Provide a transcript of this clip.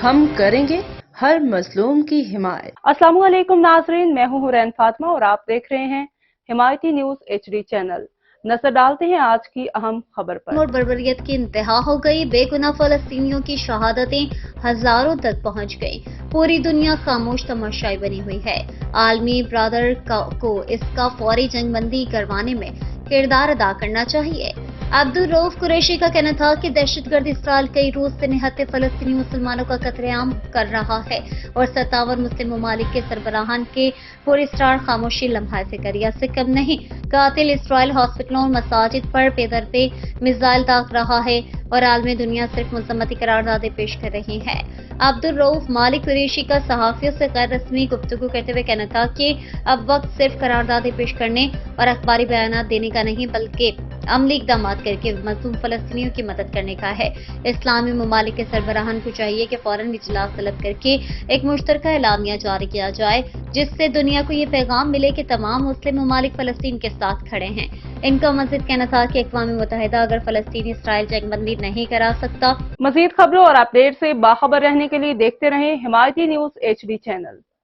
ہم کریں گے ہر مظلوم کی حمایت۔ السلام علیکم ناظرین، میں ہوں حورین فاطمہ اور آپ دیکھ رہے ہیں حمایتی نیوز HD چینل۔ نظر ڈالتے ہیں آج کی اہم خبر پر۔ اور بربریت کی انتہا ہو گئی، بے گناہ فلسطینیوں کی شہادتیں ہزاروں تک پہنچ گئیں، پوری دنیا خاموش تماشائی بنی ہوئی ہے۔ عالمی برادر کو اس کا فوری جنگ بندی کروانے میں کردار ادا کرنا چاہیے۔ عبدالرؤف قریشی کا کہنا تھا کہ دہشت گرد اسرائیل کئی روز سے نہتے فلسطینی مسلمانوں کا قتل عام کر رہا ہے اور 57 مسلم ممالک کے سربراہان کے پر اسرار خاموشی لمحہ فکریہ سے کم نہیں۔ قاتل اسرائیل ہاسپٹلوں اور مساجد پر پے در پے میزائل داغ رہا ہے اور عالمی دنیا صرف مذمتی قراردادیں پیش کر رہی ہے۔ عبدالرؤف مالک قریشی کا صحافیوں سے غیر رسمی گفتگو کرتے ہوئے کہنا تھا کہ اب وقت صرف قراردادیں پیش کرنے اور اخباری بیانات دینے کا نہیں بلکہ عملی اقدامات کر کے مظلوم فلسطینیوں کی مدد کرنے کا ہے۔ اسلامی ممالک کے سربراہان کو چاہیے کہ فوراً اجلاس طلب کر کے ایک مشترکہ اعلامیہ جاری کیا جائے جس سے دنیا کو یہ پیغام ملے کہ تمام مسلم ممالک فلسطین کے ساتھ کھڑے ہیں۔ ان کا مزید کہنا تھا کہ اقوام متحدہ اگر فلسطینی اسرائیل جنگ بندی نہیں کرا سکتا۔ مزید خبروں اور اپڈیٹ سے باخبر رہنے کے لیے دیکھتے رہیں حمایتی نیوز HD چینل۔